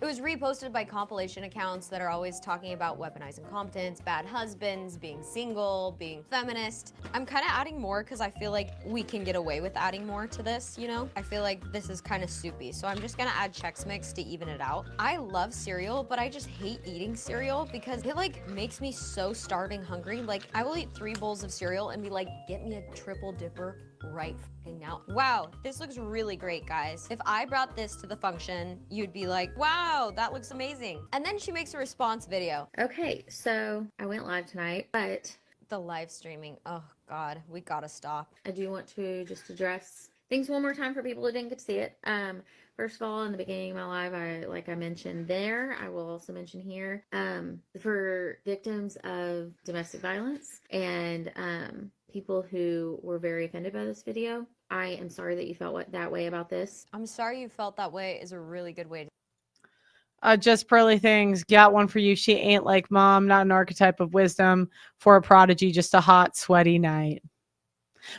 It was reposted by compilation accounts that are always talking about weaponizing competence, bad husbands, being single, being feminist. I'm kind of adding more because I feel like we can get away with adding more to this, you know? I feel like this is kind of soupy, so I'm just gonna add Chex Mix to even it out. I love cereal, but I just hate eating cereal because it like makes me so starving hungry. Like I will eat 3 bowls of cereal and be like, get me a triple dipper right now. Wow, this looks really great, guys. If I brought this to the function, you'd be like, wow, that looks amazing. And then she makes a response video. Okay, so I went live tonight, but the live streaming, oh God, we gotta stop. I do want to just address things one more time for people who didn't get to see it. First of all, in the beginning of my live, like I mentioned there, I will also mention here, for victims of domestic violence and people who were very offended by this video, I am sorry that you felt that way about this. I'm sorry you felt that way is a really good way to Just Pearly things. Got one for you. She ain't like mom, not an archetype of wisdom for a prodigy, just a hot, sweaty night.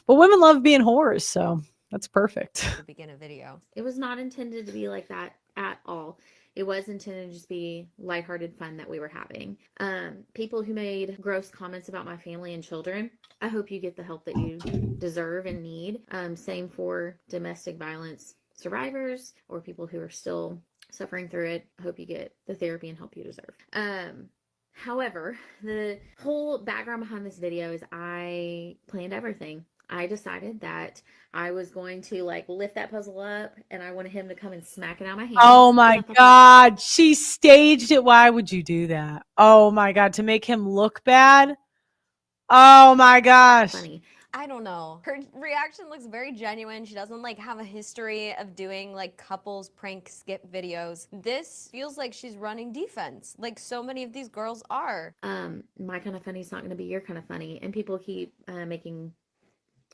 But women love being whores, so that's perfect. begin a video. It was not intended to be like that at all. It was intended to just be lighthearted fun that we were having. People who made gross comments about my family and children, I hope you get the help that you deserve and need. Same for domestic violence survivors or people who are still suffering through it. I hope you get the therapy and help you deserve. However, the whole background behind this video is I planned everything. I decided that I was going to like lift that puzzle up and I wanted him to come and smack it out of my hand. Oh my God. She staged it. Why would you do that? Oh my God. To make him look bad. Oh my gosh. Funny. I don't know. Her reaction looks very genuine. She doesn't like have a history of doing like couples prank skip videos. This feels like she's running defense, like so many of these girls are. My kind of funny is not going to be your kind of funny, and people keep making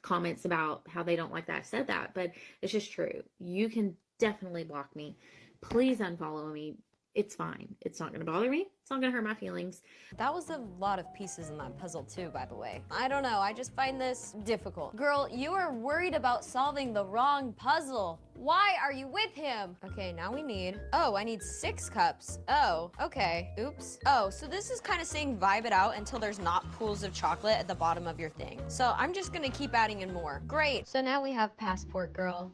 comments about how they don't like that I said that, but it's just true. You can definitely block me. Please unfollow me. It's fine. It's not going to bother me. It's not going to hurt my feelings. That was a lot of pieces in that puzzle too, by the way. I don't know. I just find this difficult. Girl, you are worried about solving the wrong puzzle. Why are you with him? Okay, now we need, oh, I need 6 cups. Oh, okay. Oops. Oh, so this is kind of saying vibe it out until there's not pools of chocolate at the bottom of your thing. So I'm just going to keep adding in more. Great. So now we have passport girl.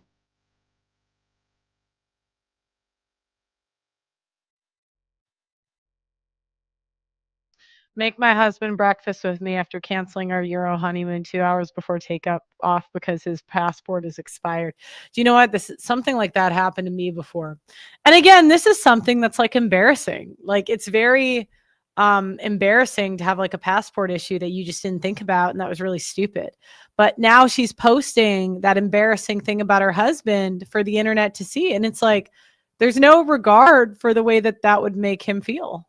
Make my husband breakfast with me after canceling our Euro honeymoon 2 hours before off because his passport is expired. Do you know what? Something like that happened to me before. And again, this is something that's like embarrassing. Like it's very embarrassing to have like a passport issue that you just didn't think about. And that was really stupid. But now she's posting that embarrassing thing about her husband for the internet to see. And it's like, there's no regard for the way that that would make him feel.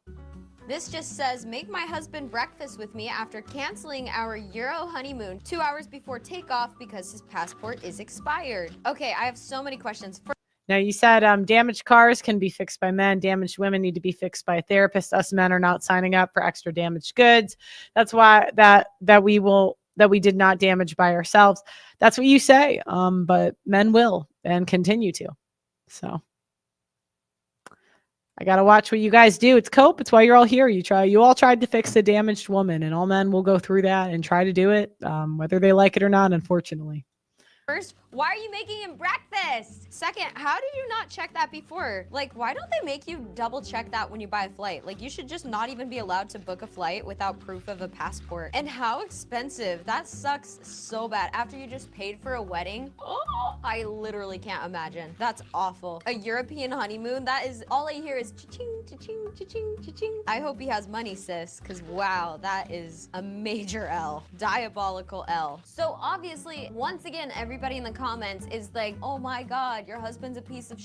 This just says, make my husband breakfast with me after canceling our Euro honeymoon 2 hours before takeoff because his passport is expired. Okay, I have so many questions. Now, you said damaged cars can be fixed by men. Damaged women need to be fixed by a therapist. Us men are not signing up for extra damaged goods. That's why that we did not damage by ourselves. That's what you say. But men will and continue to. So I got to watch what you guys do. It's cope. It's why you're all here. You all tried to fix a damaged woman, and all men will go through that and try to do it, whether they like it or not, unfortunately. First, why are you making him breakfast? Second, how did you not check that before? Like, why don't they make you double check that when you buy a flight? Like, you should just not even be allowed to book a flight without proof of a passport. And how expensive. That sucks so bad. After you just paid for a wedding, oh, I literally can't imagine. That's awful. A European honeymoon, that is, all I hear is cha-ching, cha-ching, cha-ching, cha-ching. I hope he has money, sis, because wow, that is a major L. Diabolical L. So obviously, once again, everybody in the comments is like, oh my God, your husband's a piece of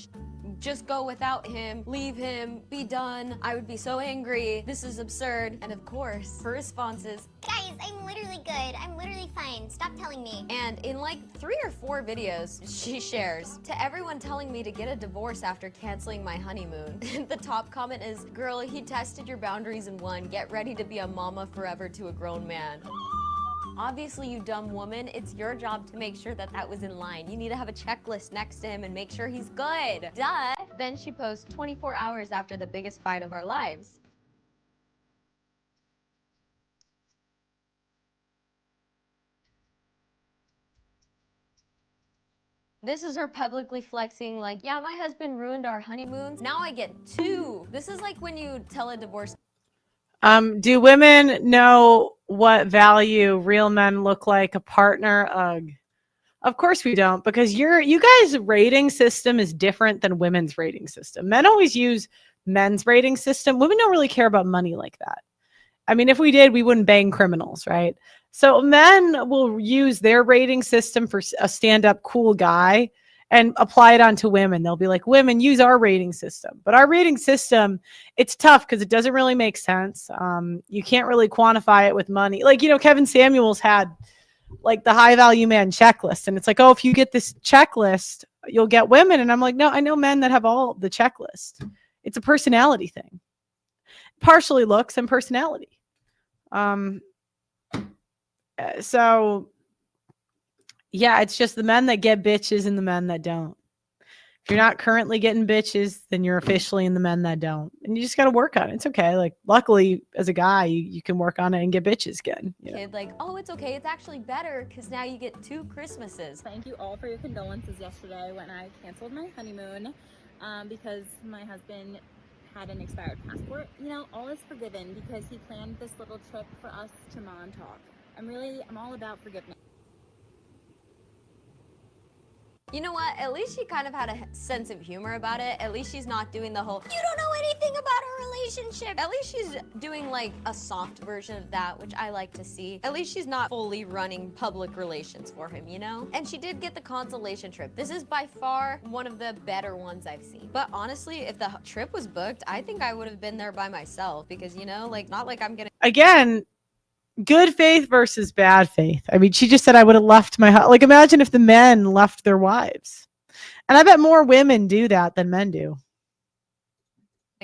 just go without him, leave him, be done. I would be so angry. This is absurd. And of course, her response is, guys, I'm literally good. I'm literally fine. Stop telling me. And in like 3 or 4 videos she shares, to everyone telling me to get a divorce after canceling my honeymoon. The top comment is, girl, he tested your boundaries and won. Get ready to be a mama forever to a grown man. Obviously, you dumb woman, it's your job to make sure that that was in line. You need to have a checklist next to him and make sure he's good. Duh. Then she posts 24 hours after the biggest fight of our lives. This is her publicly flexing like, yeah, my husband ruined our honeymoons. Now I get 2. This is like when you tell a divorce. Do women know what value real men look like? A partner? Ugh. Of course we don't, because you guys' rating system is different than women's rating system. Men always use men's rating system. Women don't really care about money like that. I mean, if we did, we wouldn't bang criminals, right? So men will use their rating system for a stand-up cool guy and apply it onto women. They'll be like, women, use our rating system. But our rating system, it's tough because it doesn't really make sense. You can't really quantify it with money. Like, Kevin Samuels had like the high value man checklist. And it's like, oh, if you get this checklist, you'll get women. And I'm like, no, I know men that have all the checklist. It's a personality thing. Partially looks and personality. So yeah, it's just the men that get bitches and the men that don't. If you're not currently getting bitches, then you're officially in the men that don't. And you just got to work on it. It's okay. Like, luckily, as a guy, you can work on it and get bitches again. Kid, like, oh, it's okay. It's actually better because now you get 2 Christmases. Thank you all for your condolences yesterday when I canceled my honeymoon because my husband had an expired passport. All is forgiven because he planned this little trip for us to Montauk. I'm all about forgiveness. You know what? At least she kind of had a sense of humor about it. At least she's not doing the whole, you don't know anything about our relationship. At least she's doing like a soft version of that, which I like to see. At least she's not fully running public relations for him, And she did get the consolation trip. This is by far one of the better ones I've seen. But honestly, if the trip was booked, I think I would have been there by myself because, not like I'm gonna. Again, good faith versus bad faith. I mean, she just said I would have left my house. Like, imagine if the men left their wives. And I bet more women do that than men do.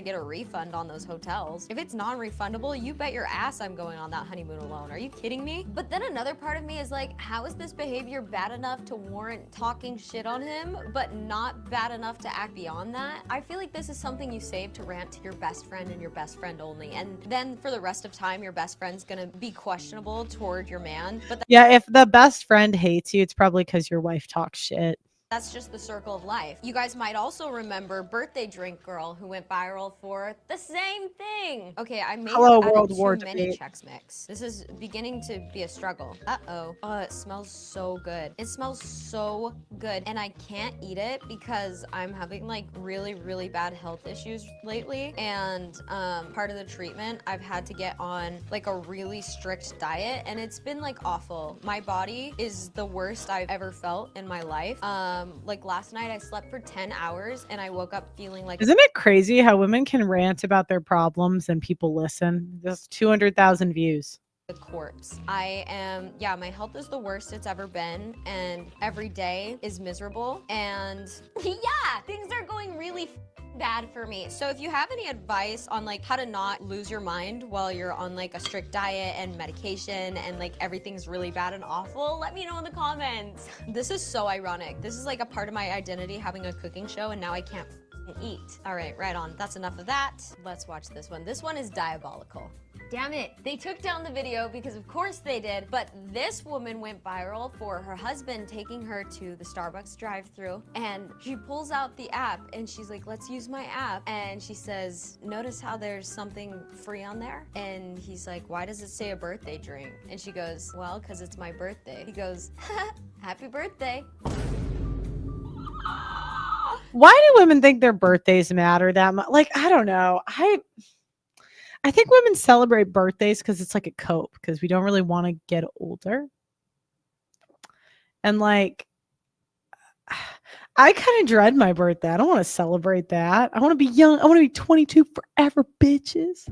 Get a refund on those hotels. If it's non-refundable, you bet your ass I'm going on that honeymoon alone. Are you kidding me? But then another part of me is like, how is this behavior bad enough to warrant talking shit on him, but not bad enough to act beyond that? I feel like this is something you save to rant to your best friend and your best friend only. And then for the rest of time, your best friend's gonna be questionable toward your man. But yeah, if the best friend hates you, it's probably because your wife talks shit. That's just the circle of life. You guys might also remember Birthday Drink Girl who went viral for the same thing. Okay, I may have added too many Chex Mix. This is beginning to be a struggle. Uh-oh. Oh, it smells so good. It smells so good. And I can't eat it because I'm having like really, really bad health issues lately. And part of the treatment, I've had to get on like a really strict diet and it's been like awful. My body is the worst I've ever felt in my life. Like last night I slept for 10 hours and I woke up feeling like— Isn't it crazy how women can rant about their problems and people listen? Just 200,000 views. a corpse. Yeah, my health is the worst it's ever been and every day is miserable and yeah, things are going really bad for me. So if you have any advice on like how to not lose your mind while you're on like a strict diet and medication and like everything's really bad and awful, let me know in the comments. This is so ironic. This is like a part of my identity, having a cooking show, and now I can't eat. All right, right on. That's enough of that. Let's watch this one. This one is diabolical. Damn it, they took down the video because of course they did, but this woman went viral for her husband taking her to the Starbucks drive-thru, and she pulls out the app and she's like, let's use my app, and she says, notice how there's something free on there? And he's like, why does it say a birthday drink? And she goes, well, because it's my birthday. He goes, happy birthday. Why do women think their birthdays matter that much? Like, I don't know. I think women celebrate birthdays because it's like a cope, because we don't really want to get older. And like, I kind of dread my birthday. I don't want to celebrate that. I want to be young. I want to be 22 forever, bitches.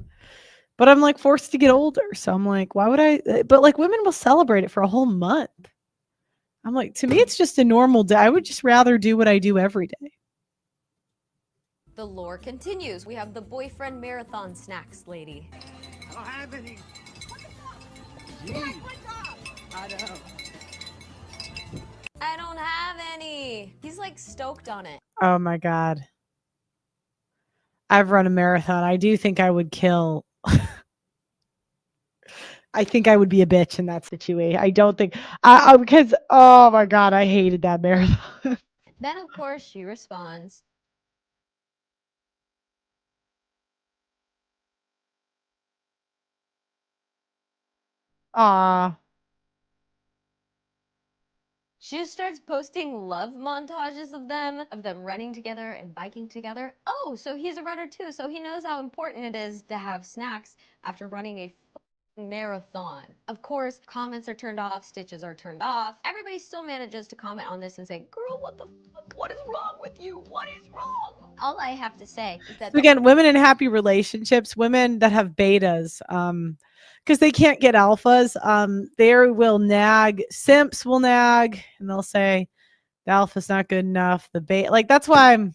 But I'm like forced to get older. So I'm like, why would I? But like, women will celebrate it for a whole month. I'm like, to me, it's just a normal day. I would just rather do what I do every day. The lore continues. We have the boyfriend marathon snacks lady. I don't have any. What the fuck? Jeez. I don't have any. He's like stoked on it. Oh my God. I've run a marathon. I do think I would kill. I think I would be a bitch in that situation. I don't think because oh my God, I hated that marathon. Then of course she responds. Aw. She just starts posting love montages of them running together and biking together. Oh, so he's a runner too, so he knows how important it is to have snacks after running a marathon. Of course, comments are turned off, stitches are turned off. Everybody still manages to comment on this and say, girl, what the fuck? What is wrong with you? What is wrong? All I have to say is that So again, women in happy relationships, women that have betas, because they can't get alphas, they will nag. Simps will nag, and they'll say the alpha's not good enough. The beta, like that's why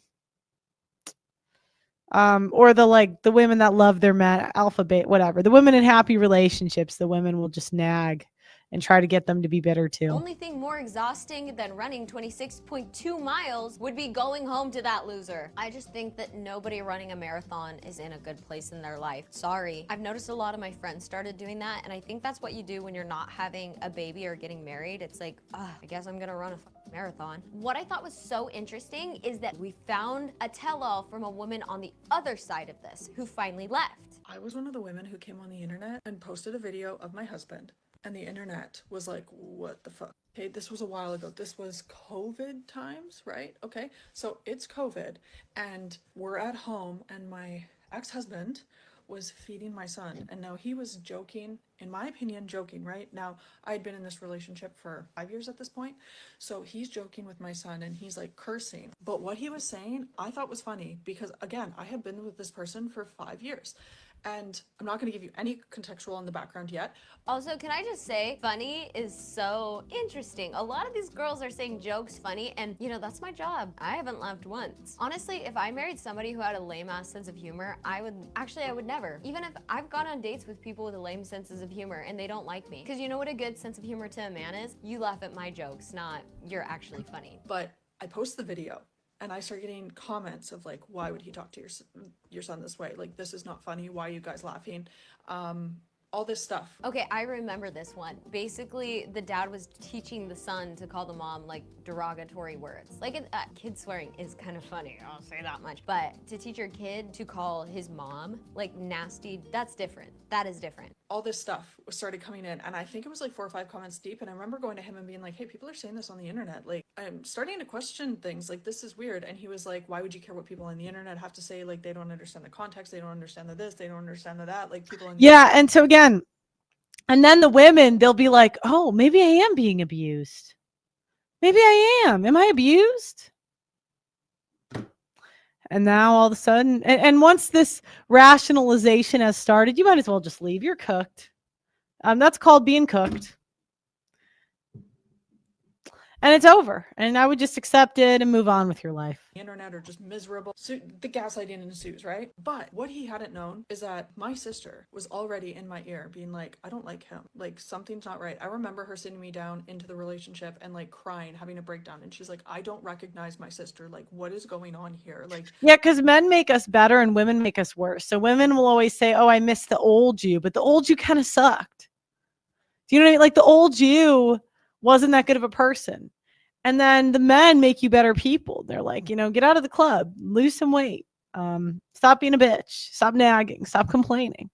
or the women that love their man, alpha, beta, whatever. The women in happy relationships, the women will just nag and try to get them to be bitter too. the only thing more exhausting than running 26.2 miles would be going home to that loser. I just think that nobody running a marathon is in a good place in their life. Sorry. I've noticed a lot of my friends started doing that, and I think that's what you do when you're not having a baby or getting married. It's like, I guess I'm gonna run a marathon. What I thought was so interesting is that we found a tell-all from a woman on the other side of this who finally left. I was one of the women who came on the internet and posted a video of my husband, and the internet was like, what the fuck? Okay, this was a while ago. This was COVID times, right? Okay, so it's COVID, and we're at home, and my ex-husband was feeding my son, and now he was joking, in my opinion, joking, right? Now, I'd been in this relationship for 5 years at this point, so he's joking with my son, and he's like cursing. But what he was saying, I thought was funny, because again, I have been with this person for 5 years. And I'm not going to give you any contextual in the background yet. Also, can I just say, funny is so interesting. A lot of these girls are saying jokes funny, and you know, that's my job. I haven't laughed once. Honestly, if I married somebody who had a lame ass sense of humor, I would never. Even if I've gone on dates with people with lame senses of humor and they don't like me. Because you know what a good sense of humor to a man is? You laugh at my jokes, not you're actually funny. But I post the video, and I start getting comments of like, why would he talk to your son this way? Like, this is not funny. Why are you guys laughing? All this stuff. Okay, I remember this one. Basically, the dad was teaching the son to call the mom like derogatory words. Like, kid swearing is kind of funny, I'll say that much. But to teach your kid to call his mom like nasty, that's different. That is different. All this stuff started coming in, and I think it was like 4 or 5 comments deep, and I remember going to him and being like, hey, people are saying this on the internet. Like, I'm starting to question things, like, this is weird. And he was like, why would you care what people on the internet have to say? Like, they don't understand the context, they don't understand the this, they don't understand the that. Like, people on the Yeah, and so again, and then the women, they'll be like, oh, maybe I am being abused. Maybe I am. Am I abused? And now all of a sudden, and once this rationalization has started, you might as well just leave. You're cooked. That's called being cooked. And it's over. And I would just accept it and move on with your life. The internet are just miserable. The gaslighting ensues, right? But what he hadn't known is that my sister was already in my ear being like, I don't like him. Like, something's not right. I remember her sitting me down into the relationship and like crying, having a breakdown. And she's like, I don't recognize my sister. Like, what is going on here? Like, yeah, because men make us better and women make us worse. So women will always say, oh, I miss the old you. But the old you kind of sucked. Do you know what I mean? Like, the old you wasn't that good of a person. And then the men make you better people. They're like, you know, get out of the club, lose some weight, stop being a bitch, stop nagging, stop complaining.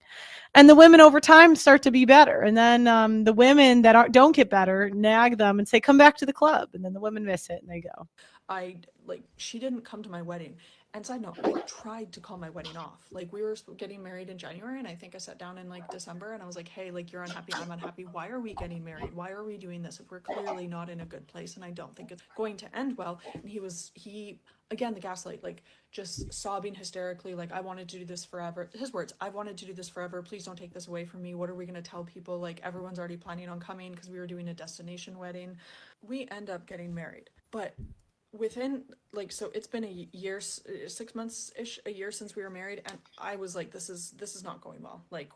And the women over time start to be better. And then the women that don't get better nag them and say, come back to the club. And then the women miss it and they go. She didn't come to my wedding. And side note, I tried to call my wedding off. Like, we were getting married in January, and I think I sat down in like December, and I was like, hey, like, you're unhappy, I'm unhappy. Why are we getting married? Why are we doing this if we're clearly not in a good place? And I don't think it's going to end well. And he again, the gaslight, like, just sobbing hysterically, like, I wanted to do this forever. His words, I wanted to do this forever. Please don't take this away from me. What are we going to tell people? Like, everyone's already planning on coming because we were doing a destination wedding. We end up getting married. But within like, so it's been a year, 6 months ish, a year since we were married, and I was like, this is not going well. Like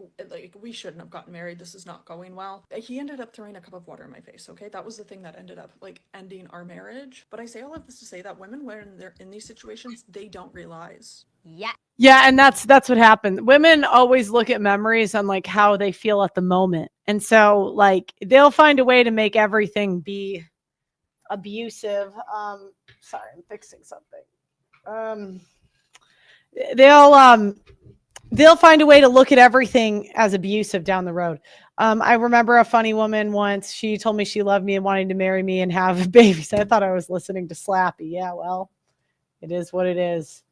we shouldn't have gotten married. This is not going well. He ended up throwing a cup of water in my face. Okay, that was the thing that ended up like ending our marriage. But I say all of this to say that women, when they're in these situations, they don't realize. Yeah. Yeah, and that's what happened. Women always look at memories on like how they feel at the moment. And so like they'll find a way to make everything be abusive. Sorry, I'm fixing something. They'll find a way to look at everything as abusive down the road. I remember a funny woman once, she told me she loved me and wanted to marry me and have babies. I thought I was listening to Slappy. Yeah, well, it is what it is.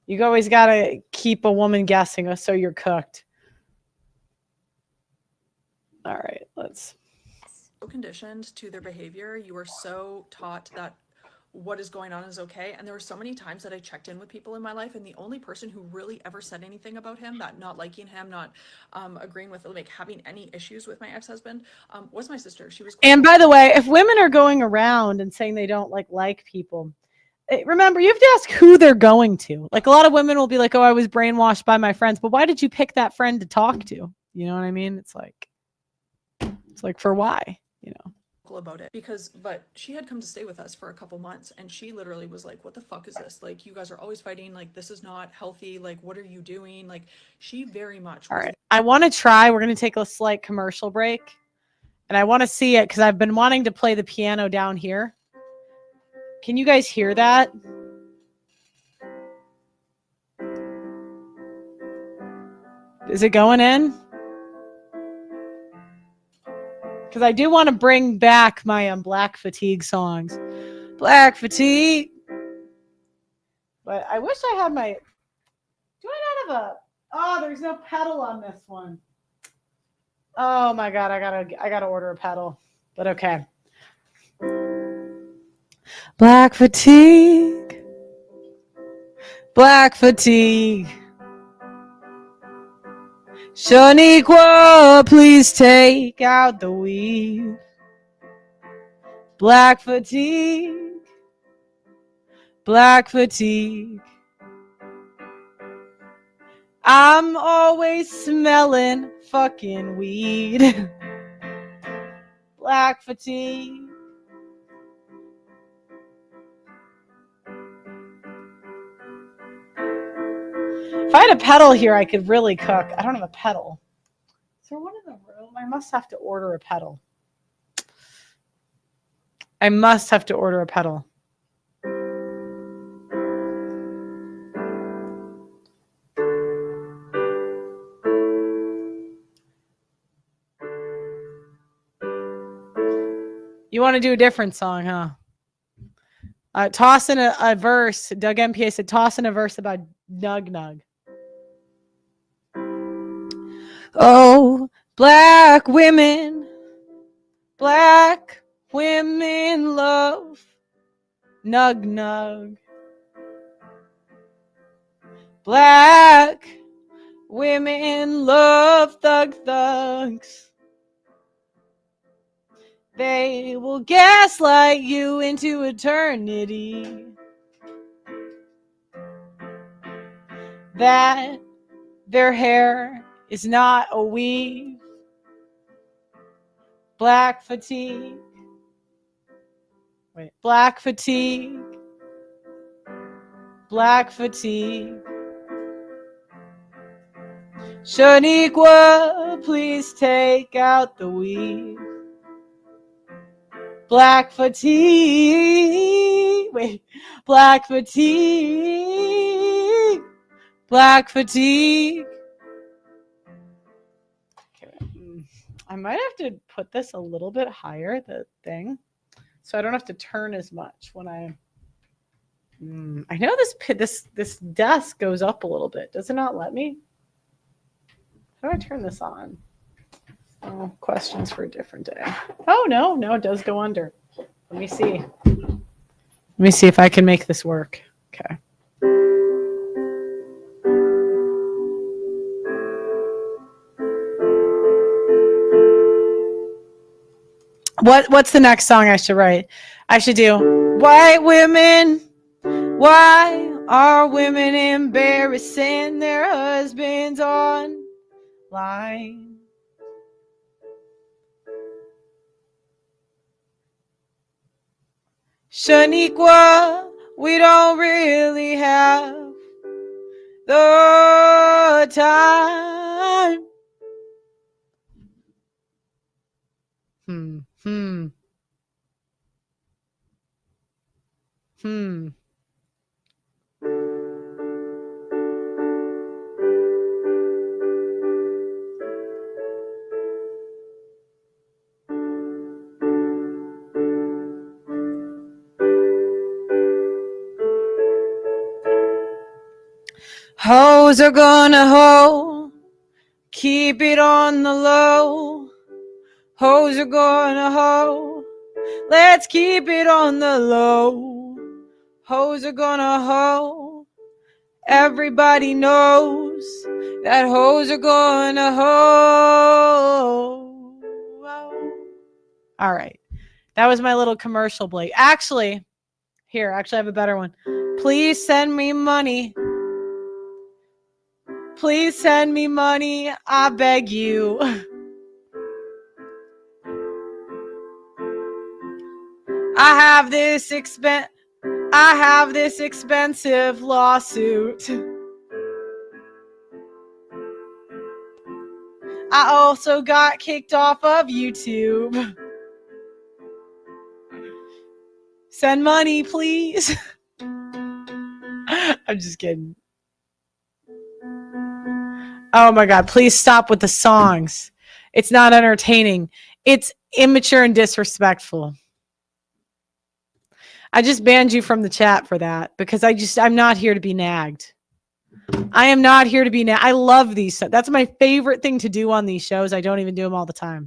You always got to keep a woman guessing, so you're cooked. All right, let's. So conditioned to their behavior. You are so taught that what is going on is okay. And there were so many times that I checked in with people in my life, and the only person who really ever said anything about him, that not liking him, not agreeing with, like, having any issues with my ex-husband, was my sister. She was. And by the way, if women are going around and saying they don't like people, remember, you have to ask who they're going to. Like, a lot of women will be like, oh, I was brainwashed by my friends. But why did you pick that friend to talk to? You know what I mean? It's like for why, you know? About it, but she had come to stay with us for a couple months, and she literally was like, what the fuck is this? Like, you guys are always fighting. Like, this is not healthy. Like, what are you doing? Like, she very much. All right. I want to try. We're going to take a slight commercial break. And I want to see it because I've been wanting to play the piano down here. Can you guys hear that? Is it going in? Because I do want to bring back my Black Fatigue songs. Black Fatigue. But I wish I had my... Do I not have a... Oh, there's no pedal on this one. Oh my God, I gotta order a pedal. But okay. Black Fatigue. Black Fatigue. Shaniqua, please take out the weave. Black Fatigue. Black Fatigue. I'm always smelling fucking weed. Black Fatigue. If I had a pedal here, I could really cook. I don't have a pedal. Is there one in the room? I must have to order a pedal. I must have to order a pedal. You want to do a different song, huh? Toss in a verse. Doug MPA said, toss in a verse about Nug Nug. Oh, black women love Nug Nug. Black women love thug thugs. They will gaslight you into eternity. That their hair is not a weave. Black fatigue. Wait, black fatigue. Black fatigue. Shaniqua, please take out the weave. Black fatigue. Wait, black fatigue. Black fatigue. Okay, I might have to put this a little bit higher, the thing, so I don't have to turn as much when I know this desk goes up a little bit. Does it not let me? How do I turn this on? Oh, questions for a different day. Oh, no, it does go under. Let me see. Let me see if I can make this work. Okay. What's the next song I should write? I should do white women. Why are women embarrassing their husbands online? Shaniqua, we don't really have the time. Hoes are gonna hoe, keep it on the low. Hoes are gonna hoe, let's keep it on the low. Hoes are gonna hoe, everybody knows that hoes are gonna hoe. All right, that was my little commercial break. Actually, I have a better one. Please send me money. Please send me money, I beg you. I have this expensive lawsuit. I also got kicked off of YouTube. Send money, please. I'm just kidding. Oh my God, please stop with the songs. It's not entertaining. It's immature and disrespectful. I just banned you from the chat for that because I'm not here to be nagged. I am not here to be nagged. I love these. That's my favorite thing to do on these shows. I don't even do them all the time.